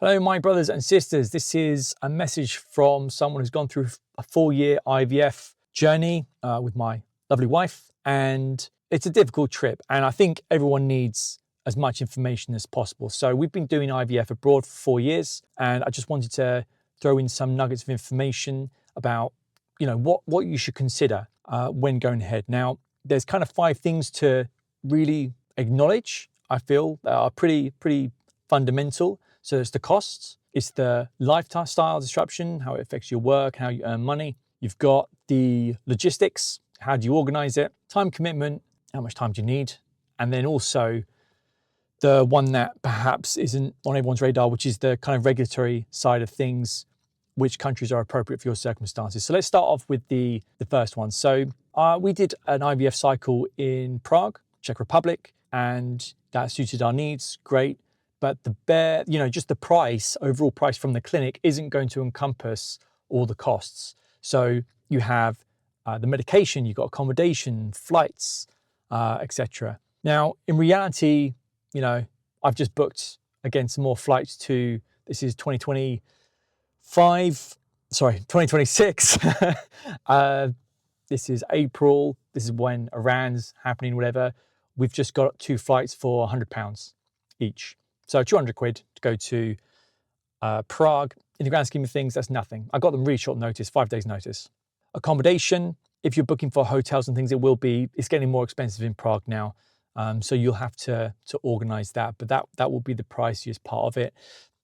Hello, my brothers and sisters. This is a message from someone who's gone through a 4-year IVF journey with my lovely wife. And it's a difficult trip. And I think everyone needs as much information as possible. So we've been doing IVF abroad for 4 years. And I just wanted to throw in some nuggets of information about, what you should consider when going ahead. Now, there's kind of 5 things to really acknowledge, I feel, that are pretty fundamental. So it's the costs, it's the lifestyle disruption, how it affects your work, how you earn money. You've got the logistics, how do you organize it, time commitment, how much time do you need, and then also the one that perhaps isn't on everyone's radar, which is the kind of regulatory side of things, which countries are appropriate for your circumstances. So let's start off with the first one. So we did an IVF cycle in Prague, Czech Republic, and that suited our needs, great. But just the price, overall price from the clinic isn't going to encompass all the costs. So you have the medication, you've got accommodation, flights, etc. Now, in reality, I've just booked, again, some more flights this is 2026. This is April. This is when Iran's happening, whatever. We've just got 2 flights for £100 each. So 200 quid to go to Prague. In the grand scheme of things, that's nothing. I got them really short notice, 5 days notice. Accommodation, if you're booking for hotels and things, it's getting more expensive in Prague now. So you'll have to organize that, but that will be the priciest part of it.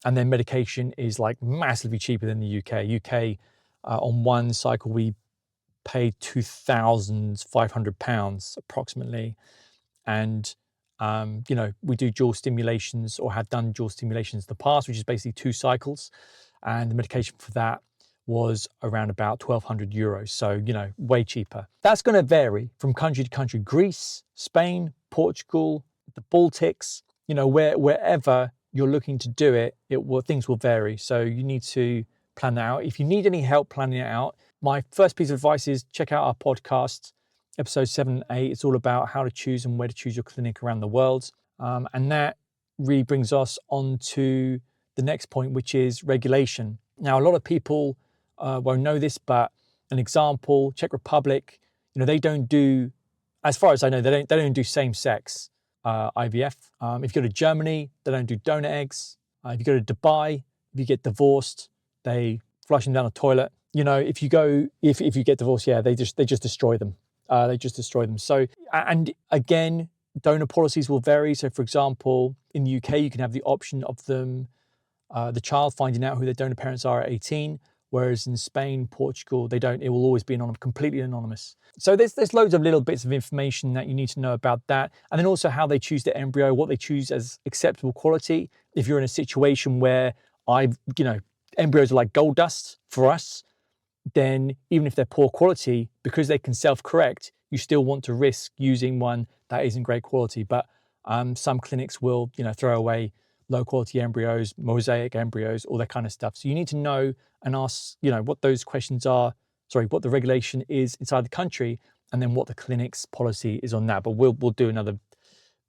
And then medication is like massively cheaper than the UK. UK, on one cycle, we paid £2,500 approximately. And we do dual stimulations, or have done dual stimulations in the past, which is basically 2 cycles. And the medication for that was around about €1,200. So, way cheaper. That's going to vary from country to country. Greece, Spain, Portugal, the Baltics, wherever you're looking to do it, things will vary. So you need to plan that out. If you need any help planning it out, my first piece of advice is check out our podcast, episode 7 and 8. It's all about how to choose and where to choose your clinic around the world. And that really brings us on to the next point, which is regulation. Now, a lot of people won't know this, but an example, Czech Republic, they don't do, as far as I know, they don't do same-sex IVF. If you go to Germany, they don't do donor eggs. If you go to Dubai, if you get divorced, they flush them down the toilet. If you get divorced, they just destroy them. So, and again, donor policies will vary. So, for example, in the UK, you can have the option of the child finding out who their donor parents are at 18, whereas in Spain, Portugal, they don't. It will always be completely anonymous. So there's loads of little bits of information that you need to know about that, and then also how they choose the embryo, what they choose as acceptable quality. If you're in a situation where embryos are like gold dust for us, then even if they're poor quality, because they can self-correct, you still want to risk using one that isn't great quality. But some clinics will, throw away low-quality embryos, mosaic embryos, all that kind of stuff. So you need to know and ask, what those questions are, what the regulation is inside the country, and then what the clinic's policy is on that. But we'll do another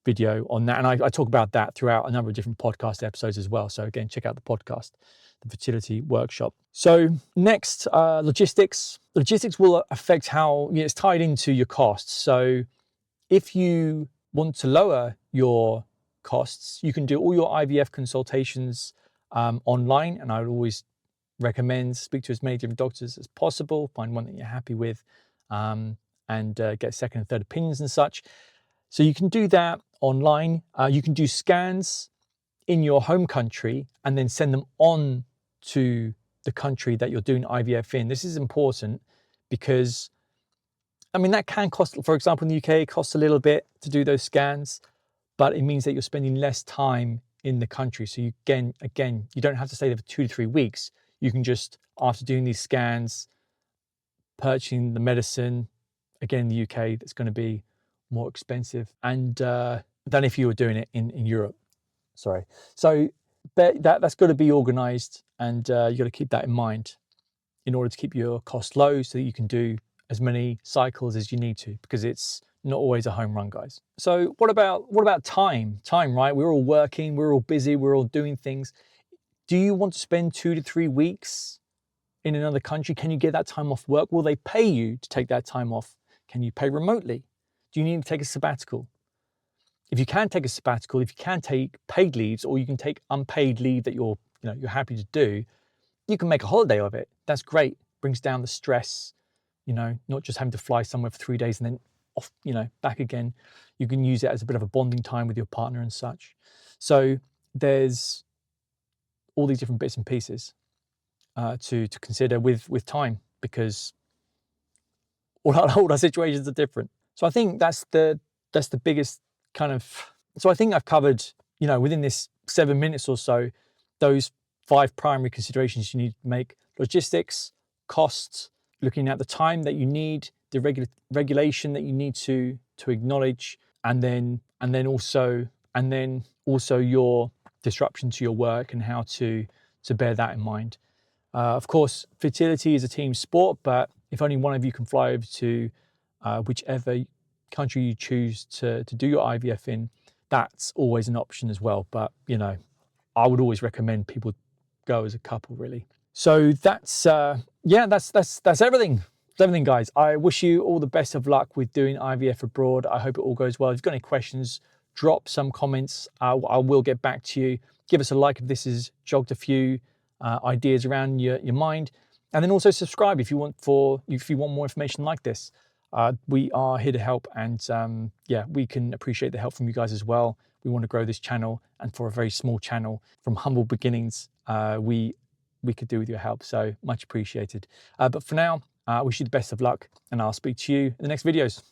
video on that. And I talk about that throughout a number of different podcast episodes as well. So again, check out the podcast, the fertility workshop. So next, logistics. Logistics will affect how it's tied into your costs. So if you want to lower your costs, you can do all your IVF consultations online. And I would always recommend speak to as many different doctors as possible, find one that you're happy with, and get second and third opinions and such. So you can do that online. You can do scans in your home country and then send them on to the country that you're doing IVF in. This is important because, that can cost, for example, in the UK, it costs a little bit to do those scans, but it means that you're spending less time in the country. So you don't have to stay there for 2 to 3 weeks. You can just, after doing these scans, purchasing the medicine, again, in the UK, that's going to be more expensive and than if you were doing it in Europe. So that's got to be organized, and you got to keep that in mind in order to keep your costs low so that you can do as many cycles as you need to, because it's not always a home run, guys. So what about time? Time, right? We're all working, we're all busy, we're all doing things. Do you want to spend 2 to 3 weeks in another country? Can you get that time off work? Will they pay you to take that time off? Can you pay remotely? Do you need to take a sabbatical? If you can take a sabbatical, if you can take paid leaves, or you can take unpaid leave that you're happy to do, you can make a holiday of it. That's great. Brings down the stress, not just having to fly somewhere for 3 days and then off, back again. You can use it as a bit of a bonding time with your partner and such. So there's all these different bits and pieces to consider with time, because all our situations are different. So I think that's the biggest kind of. So I think I've covered, within this 7 minutes or so, those 5 primary considerations you need to make: logistics, costs, looking at the time that you need, the regulation that you need to acknowledge, and then also your disruption to your work and how to bear that in mind. Of course, fertility is a team sport, but if only one of you can fly over to whichever country you choose to do your IVF in, that's always an option as well. But, I would always recommend people go as a couple, really. So that's everything. That's everything, guys. I wish you all the best of luck with doing IVF abroad. I hope it all goes well. If you've got any questions, drop some comments. I will get back to you. Give us a like if this has jogged a few ideas around your mind, and then also subscribe if you want more information like this. We are here to help, and we can appreciate the help from you guys as well. We want to grow this channel, and for a very small channel from humble beginnings, we could do with your help, so much appreciated. But for now, I wish you the best of luck, and I'll speak to you in the next videos.